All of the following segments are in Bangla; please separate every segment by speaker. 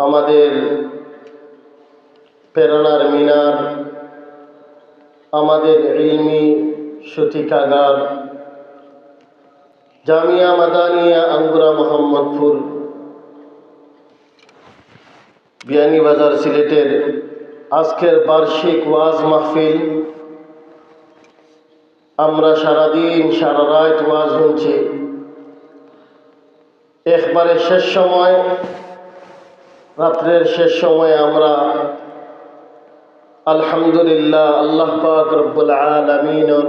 Speaker 1: আমাদের প্রেরণার মিনার, আমাদের ইলমি সূতিকাগার জামিয়া মাদানিয়া আঙ্গুরা মোহাম্মদপুর বিয়ানীবাজার সিলেটের আজকের বার্ষিক ওয়াজ মাহফিল। আমরা সারাদিন সারা রাত ওয়াজ শুনছি। একবারে শেষ সময়, রাত্রের শেষ সময়ে আমরা আলহামদুলিল্লাহ আল্লাহ পাক রব্বুল আলামিনের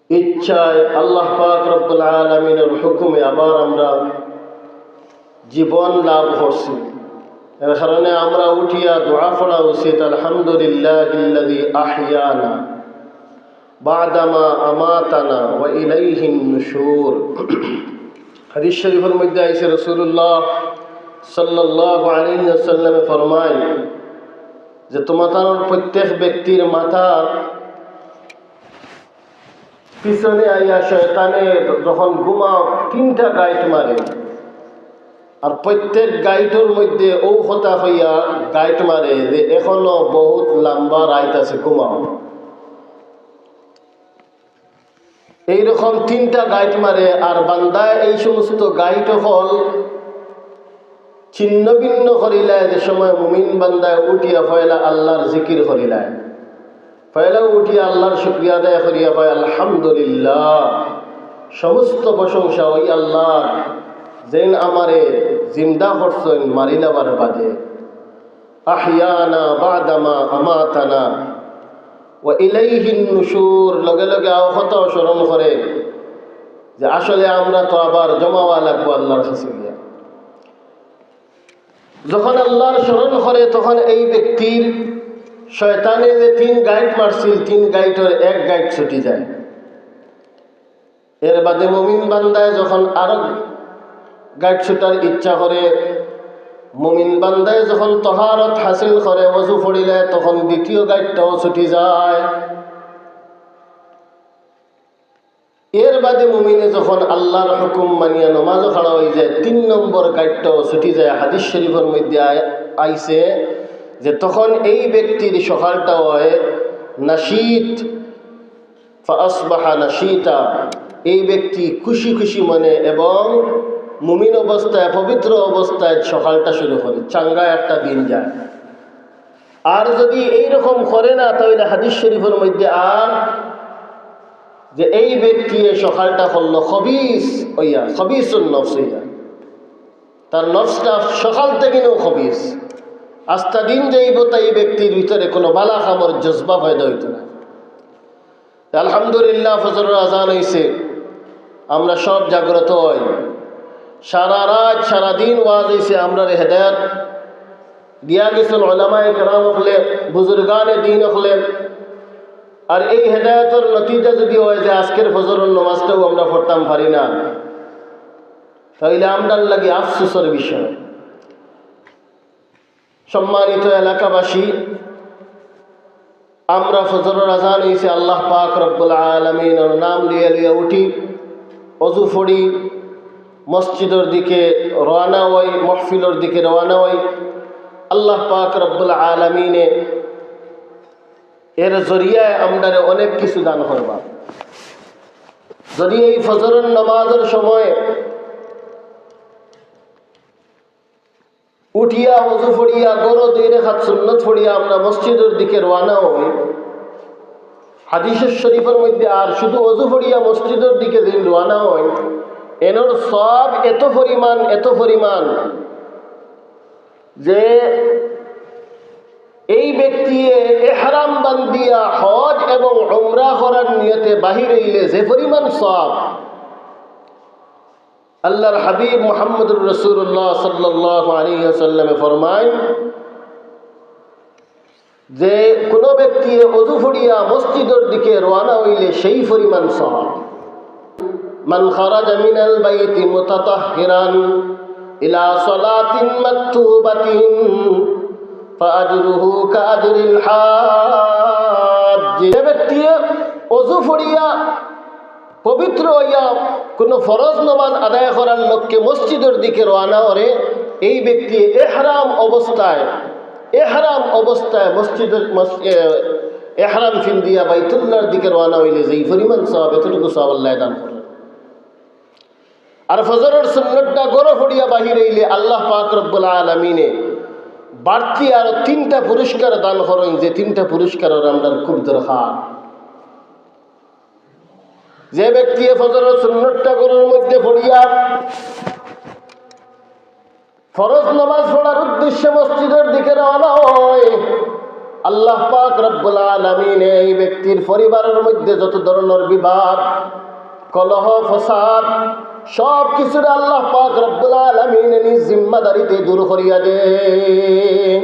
Speaker 1: ইচ্ছায়, আল্লাহ পাক রব্বুল আলামিনের হুকুমে আবার আমরা জীবন লাভ করছি। এর কারণে আমরা উঠিয়া দোয়া পড়া উচিত, আলহামদুলিল্লাহিল্লাযী আহইয়ানা বা'দামা আমাতানা ওয়া ইলাইহিন নুশুর। হাদিস শরীফের মধ্যে আইছে রাসূলুল্লাহ সাল্লাল্লাহু আলাইহি ওয়াসাল্লাম ফরমায় যে তোমাদের প্রত্যেক ব্যক্তির মাথার পিছনে আইয়া শয়তানে যখন ঘুমাও তিনটা গাইট মারে, আর প্রত্যেক গাইটের মধ্যে ও কথা হইয়া গাইট মারে যে এখনো বহুত লম্বা রাইত আছে, ঘুমাও। এইরকম তিনটা গাইট মারে, আর বান্দায় এই সমস্ত গাইট হল ছিন্ন ভিন্ন করিলায়। যে সময় মুমিন বান্দায় উঠিয়া ফয়লা আল্লাহর জিকির করিলায়, ফয়লা উঠিয়া আল্লাহর শুকরিয়া আদায় করিয়া হয় আলহামদুলিল্লাহ, সমস্ত প্রশংসা ওই আল্লাহ যেন আমারে জিন্দা করছেন মারিলাবার বাদে। আহইয়ানা বা'দামা আমাতানা ওয়া ইলাইহিন নুশুর। লগে লগে আওহত স্মরণ করে যে আসলে আমরা তো আবার জমাওয়া লাগবো আল্লাহর কাছে গিয়া। যখন আল্লাহর স্মরণ করে তখন এই ব্যক্তির শয়তানে যে তিন গাইড মারছিল, তিন গাইডের এক গাইড ছুটি যায়। এর বাদে মুমিন বান্দায় যখন আরো গাইড ছুটার ইচ্ছা করে, মুমিন বান্দায় যখন তহারত হাসিল করে ওযু পড়িলে, তখন দ্বিতীয় গাইডটাও ছুটি যায়। এর বাদে মুমিনে যখন আল্লাহর হুকুম মানিয়া নমাজও খাড়া হয়ে যায়, ৩ নম্বর গাইডটাও ছুটি যায়। হাদিস শরীফের মধ্যে আইছে যে তখন এই ব্যক্তির সকালটা হয় নাশীত, ফাসবাহা নাশীতা। এই ব্যক্তি খুশি খুশি মনে এবং মুমিন অবস্থায়, পবিত্র অবস্থায় সকালটা শুরু করে, চাঙ্গা একটা দিন যায়। আর যদি এইরকম করে না, তাহলে হাদিস শরীফের মধ্যে আর যে এই ব্যক্তি সকালটা করলো খবিস হইয়া, খবিসুন নফস হইয়া, তার নফসটা সকাল থেকেও খবিস। আস্তা দিন যাইব তাই এই ব্যক্তির ভিতরে কোনো বালা খামর জজবা পয়দা হইত না। আলহামদুলিল্লাহ ফজরের আজান হইছে, আমরা সব জাগ্রত হই। সারা রাত সারাদিন ওয়াজ হইছে, আমরা হেদায়েত দিয়া গেছেন উলামায়ে কেরাম হলে, বুজুর্গানে দ্বীন হলে। আর এই হেদায়েতের নতিজা যদি হয় যে আজকের ফজরের নামাজটাও আমরা পড়তাম পারি না, তাহলে আমরার লাগে আফসোসের বিষয়। সম্মানিত এলাকাবাসী, আমরা ফজরের আজান হইছে, আল্লাহ পাক রব্বুল আলামিনের নাম লিয়ে লিয়ে উঠি, ওযু পড়ি, মসজিদের দিকে রওনা হই, মাহফিলের দিকে রওনা হই। আল্লাহ পাক রব্বুল আলামিনে এর জরিয়ায় আমরা অনেক কিছু দান করবা। যদি এই ফজরের নামাজের সময় উঠিয়া ওযু পড়িয়া গরো 2 রাকাত সুন্নাত পড়িয়া আমরা মসজিদের দিকে রওনা হই, হাদিসের শরীফের মধ্যে আর শুধু ওযু পড়িয়া মসজিদের দিকে দিন রওনা হই, এর সব এত পরিমাণ যে এই ব্যক্তি ইহরাম বান্দিয়া হজ এবং উমরা করার নিয়তে বাহির হইলে যে পরিমাণ সওয়াব, আল্লাহর হাবিব মুহাম্মদুর রাসূলুল্লাহ সাল্লাল্লাহু আলাইহি ওয়াসাল্লাম ফরমায় যে কোনো ব্যক্তি ওযু পড়িয়া মসজিদের দিকে রওনা হইলে সেই পরিমাণ সওয়াব। মান খারাজা মিনাল বাইতি মুতাতাহহিরান ইলা সালাতিন মাকতুবাতিন ফাআজরুহু কাআজরিল হাজ। যে ব্যক্তি ওযু পড়িয়া পবিত্র হইয়া কোনো ফরজ নামাজ আদায় করার লক্ষ্যে মসজিদের দিকে রওনা করে, এই ব্যক্তি এহরাম অবস্থায় এহরাম ফিন্দিয়া বাইতুল্লাহর দিকে রওনা হইলে যেই পরিমাণ সওয়াব এতটুকু সওয়াব আল্লাহ দান করেন। আর ফজরের সুন্নতটা গড় ফড়িয়া বাহির হইলে আল্লাহ পাক রব্বুল আলামিনে বাড়তি আরো 3টা পুরস্কার দান করেন, যে 3টা পুরস্কার আমরা খুব দরকার। যে ব্যক্তি ফজরের সুন্নতটা গড়ের মধ্যে পড়িয়া ফরজ নামাজ পড়ার উদ্দেশ্যে মসজিদের দিকে রওনা হয়, আল্লাহ পাক রব্বুল আলামিন এই ব্যক্তির পরিবারের মধ্যে যত ধরনের বিবাদ, কলহ, ফসাদ সব কিছুর আল্লাহ পাক রব্বুল আলামিন নিজ জিম্মাদারিতে দূর করিয়া দেন।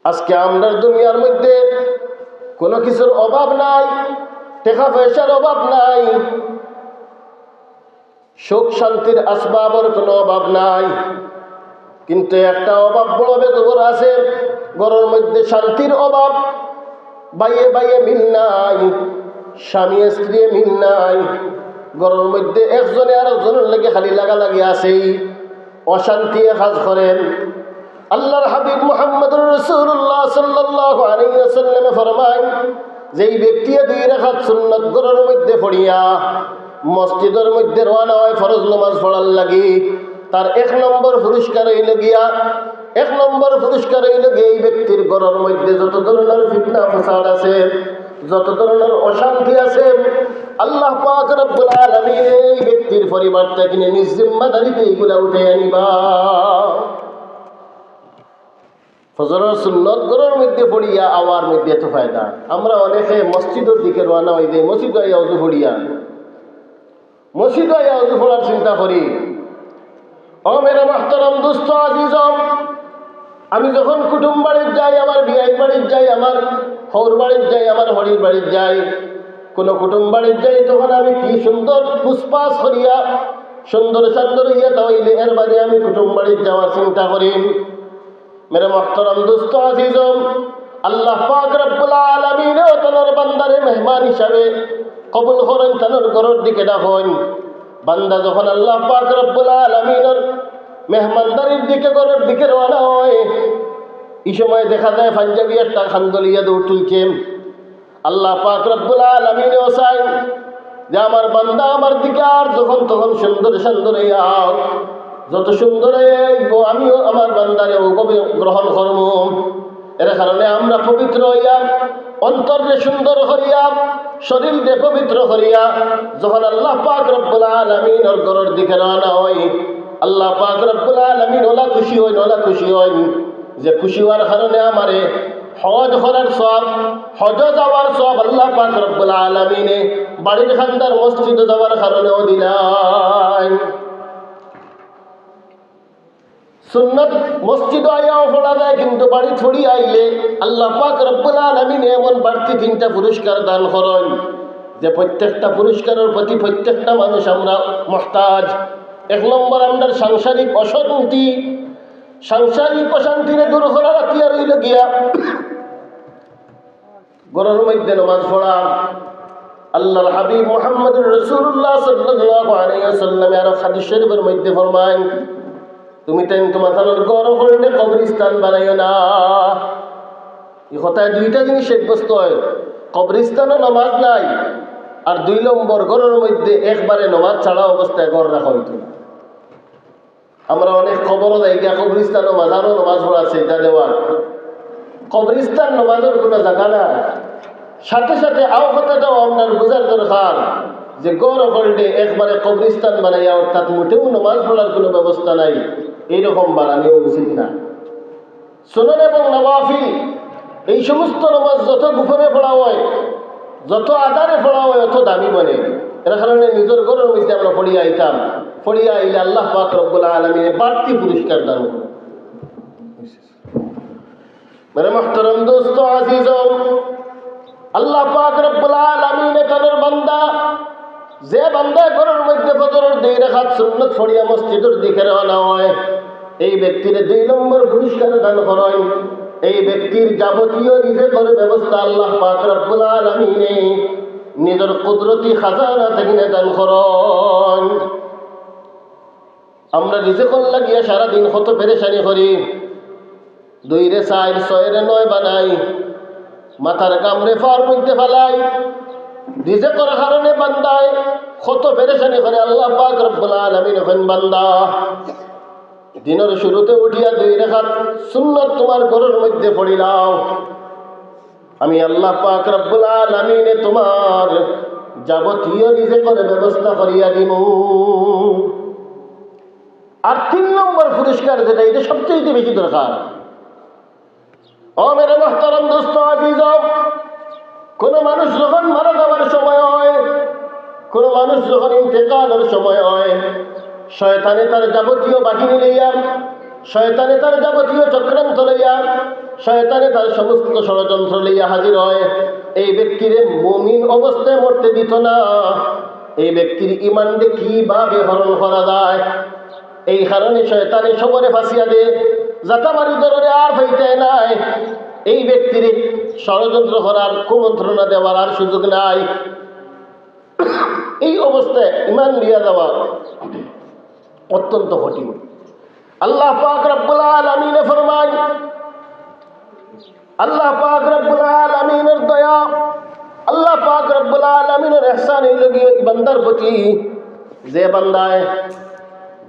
Speaker 1: আজকে আমরা দুনিয়ার মধ্যে কোনো কিছুর অভাব নাই, টাকা পয়সার অভাব নাই, সুখ শান্তির আসবাবের কোনো অভাব নাই, কিন্তু একটা অভাব বড় বেদবর আছে, ঘরের মধ্যে শান্তির অভাব। বাইয়ে বাইয়ে মিল নাই, স্বামী স্ত্রী মিল নাই, ঘরের মধ্যে একজনে আর একজনের লেগে খালি লাগালাগি আছেই, অশান্তি কাজ করেন। আল্লাহর হাবিব মুহাম্মদুর রাসূলুল্লাহ সাল্লাল্লাহু আলাইহি ওয়াসাল্লাম ফরমায়, যেই ব্যক্তি 2 রাকাত সুন্নাত ঘরের মধ্যে পড়িয়া মসজিদের মধ্যে রওনা হয় ফরজ নামাজ পড়ার লাগি, তার 1 নম্বর পুরস্কার হইল গিয়া এই ব্যক্তির ঘরের মধ্যে যত ধরনের ফিতনা ফাসাদ আছে, যত ধরনের অশান্তি আছে, আল্লাহ পাক রব্বুল আলামিন এই ব্যক্তির পরিবারটাকে নিজ জিম্মাদারিতে এগুলা উঠে আনিবা। ফজরের সুন্নত ঘরের মধ্যে পড়িয়া আওয়ার মধ্যে এত ফায়দা। আমরা অনেকে মসজিদের দিকে রওনা হই যে মসজিদে আইয়া ওযু পড়ার চিন্তা করি। ও মেরে মুহতারাম দোস্ত আজিজম, আমি যখন কুটুম বাড়ির যাই, আমার বিয়াই বাড়ির যাই, আমার হৌর বাড়ির যাই, আমার হরির বাড়ির যাই, কোনো কুটুম বাড়ির যাই, তখন আমি কি সুন্দর পুষ্পাস করিয়া সুন্দর হইয়া তাইলে এর বাদে আমি কুটুম বাড়ির যাওয়ার চিন্তা করি। মেরে মুহতারাম দোস্ত আজিজম, আল্লাহ পাক রব্বুল আলামিন তার বান্দারে মেহমান হিসাবে কবুল করেন, তার ঘরের দিকে ডাকেন। বান্দা যখন আল্লাহ পাক রব্বুল আলামিনের মেহমানদারির দিকে ঘরের দিকে রওনা হয়, এই সময় দেখা যায় পাঞ্জাবি একটা খান্দলিয়া দৌড় তুলছে। আল্লাহ পাক রব্বুল আলামিন চাই যে আমার বান্দা আমার দিকে আর যখন তখন সুন্দর আও, যত সুন্দর আমিও আমার বান্দারে ওভাবে গ্রহণ করব। এর কারণে আমরা পবিত্র হইয়া, অন্তরে সুন্দর করিয়া, শরীরে পবিত্র করিয়া যখন আল্লাহ পাক রব্বুল আলামিনের ঘরের দিকে রওনা হই, আল্লাহ পাক রব্বুল আলামিন ওলা খুশি হন যে খুশি হওয়ার কারণে আমারে হজ করার সওয়াব, হজ যাওয়ার সওয়াব আল্লাহ পাক রব্বুল আলামিনে বাড়ির খান্দার মসজিদে যাওয়ার কারণেও দিলেন। সুন্নাত মসজিদ আইয়াও পড়া যায়, কিন্তু বাড়ি ছড়ি আইলে আল্লাহ পাক রব্বুল আলামিন এমন বাড়তি 3টা পুরস্কার দান করেন যে প্রত্যেকটা পুরস্কারের প্রতি প্রত্যেকটা মানুষ আমরা মুহতাজ। 1 নম্বর আমরা সাংসারিক অশান্তিরে দূর করার তিয়ার হইল গিয়া ঘরের মধ্যে নামাজ পড়া। আল্লাহর হাবিব মুহাম্মদুর রাসূলুল্লাহ সাল্লাল্লাহু আলাইহি ওয়াসাল্লাম আর হাদিস শরীফের মধ্যে ফরমায়, তুমি তোমার ঘর করলে কবরস্থান বানাইও না। এই কথায় 2টা জিনিস সাব্যস্ত হয়, কবরস্থানও নামাজ নাই, আর 2 নম্বর ঘরের মধ্যে একবারে নামাজ ছাড়া অবস্থায় ঘর রাখা হইত না। আমরা অনেক খবরও দেয় গিয়া কবরস্থানও মাজারও নামাজ পড়া সেটা দেওয়ার, কবরস্থান নামাজের কোনো জায়গা না। সাথে সাথে আও কথাটাও আপনার বোঝার দরকার যে গড় করলে একবারে কবরস্থান বানাইয়া, অর্থাৎ মোটেও নামাজ পড়ার কোনো ব্যবস্থা নাই, এইরকম বানানো উচিত না। সুন্নাত এবং নওয়াফিল এই সমস্ত নামাজ যত গোপনে পড়া হয়, যত আদারে পড়া হয়, অত দামি বনে। এর কারণে নিজের ঘরের মধ্যে আমরা পড়িয়া আইলে আল্লাহ পাক রব্বুল আলামিন বাড়তি পুরস্কার দান করেন। মেরে মুহতারাম দোস্ত আজিজম, আল্লাহ পাক রব্বুল আলামিন তার বান্দা, যে বান্দা ঘরের মধ্যে ফজরের 2 রাকাত সুন্নাত পড়িয়া মসজিদের দিকে রওনা হয়, এই ব্যক্তির 2 নম্বর পুরস্কার দান করেন। এই ব্যক্তির যাবতীয় রিজিকের ব্যবস্থা আল্লাহ পাক রব্বুল আলামিন নিজের কুদরতি খাজানা থেকে দান করেন। আমরা রিজেকল লাগিয়া সারাদিন কত পেরেশানি করি, 2 রে 4 6 রে 9 বানাই, মাথার কামড়ে ফার মধ্যে ফেলাই, রিজেকর কারণে বান্দায় কত পেরেশানি করে। আল্লাহ পাক রব্বুল আলামিন এখন বান্দা দিনের শুরুতে উঠিয়া 2 রাকাত সুন্নাত তোমার ঘরের মধ্যে পড়িলাও, আমি আল্লাহ পাক রব্বুল আলামিন তোমার যাবতীয় রিজেকের ব্যবস্থা করিয়া দিমু। আর 3 নম্বর পুরস্কার যেটা, এটা সবচেয়ে বেশি দরকার। ও মেরে মুহতারাম দোস্ত আজিজ, কোন মানুষ যখন মারা যাওয়ার সময় হয়, কোন মানুষ যখন ইন্তেকালের সময় হয়, শয়তানে তার যাবতীয় বাহিনী লইয়া, শয়তানে তার যাবতীয় চক্রান্ত লইয়া, শয়তানে তার সমস্ত ষড়যন্ত্র লইয়া হাজির হয়। এই ব্যক্তির মুমিন অবস্থায় মরতে দিত না। এই ব্যক্তির ইমানকে কিভাবে হরণ করা যায়, এই কারণে শয়তানে সবরে ফাঁসিয়া দে, জাতামারি দরে আর হইতে নাই। এই ব্যক্তির ষড়যন্ত্র করার, কুমন্ত্রণা দেওয়ার আর সুযোগ নাই। এই অবস্থায় ইমান দিয়া দেওয়া অত্যন্ত কঠিন। আল্লাহ পাক রব্বুল আলামিন ফরমায়, আল্লাহ পাক রব্বুল আলামিনের দয়া, আল্লাহ পাক রব্বুল আলামিনের ইহসান এই লগিয়ে বান্দার প্রতি, যে বান্দায়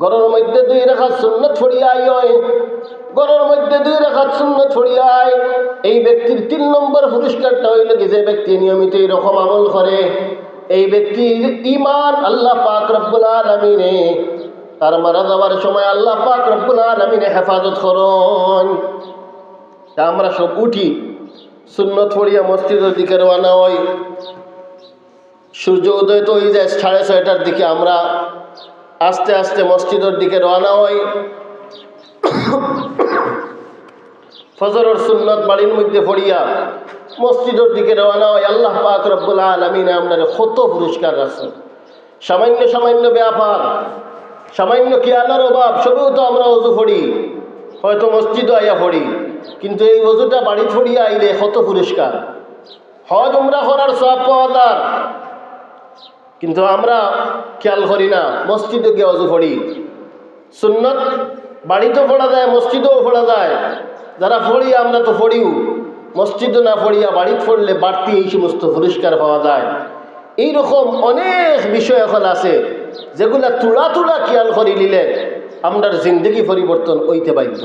Speaker 1: ঘরের মধ্যে 2 রাকাত সুন্নাত পড়িয়াই হয়, ঘরের মধ্যে 2 রাকাত সুন্নাত পড়িয়াই, এই ব্যক্তির 3 নম্বর পুরস্কারটা হইল কি, যে ব্যক্তি নিয়মিত এরকম আমল করে, এই ব্যক্তির ঈমান আল্লাহ পাক রব্বুল আলামিনে তার মারা যাওয়ার সময় আল্লাহ পাক রব্বুল আলামিনে হেফাজত করেন। তা আমরা সব উঠি, সুন্নত পড়িয়া মসজিদের দিকে রওনা হই। সূর্য উদয় তো হয়ে যায় 6:30টার দিকে, আমরা আস্তে আস্তে মসজিদের দিকে রওনা হই। ফজরের সুন্নত বাড়ির মধ্যে পড়িয়া মসজিদের দিকে রওনা হয়। আল্লাহ পাক রব্বুল আলামিন আপনার কত পুরস্কার রাখছেন। সামান্য সামান্য ব্যাপার, সামান্য খেয়ালের অভাব, সবেও তো আমরা অজু পড়ি, হয়তো মসজিদও আইয়া পড়ি, কিন্তু এই অজুটা বাড়ি পড়িয়া আইলে কত পুরস্কার। হজ উমরা করার সওয়াব পাওয়া যায়, কিন্তু আমরা খেয়াল করি না, মসজিদে গিয়ে অজু পড়ি। সুন্নত বাড়িতেও পড়া যায়, মসজিদেও পড়া যায়। যারা পড়ি আমরা তো পড়িও, মসজিদও না পড়িয়া বাড়িতে পড়লে বাড়তি এই সমস্ত পুরস্কার পাওয়া যায়। এইরকম অনেক বিষয় এখন আছে যেগুলা তুলা তুলা খেয়াল করি নিলে আমরার জিন্দগি পরিবর্তন হইতে বাধ্য।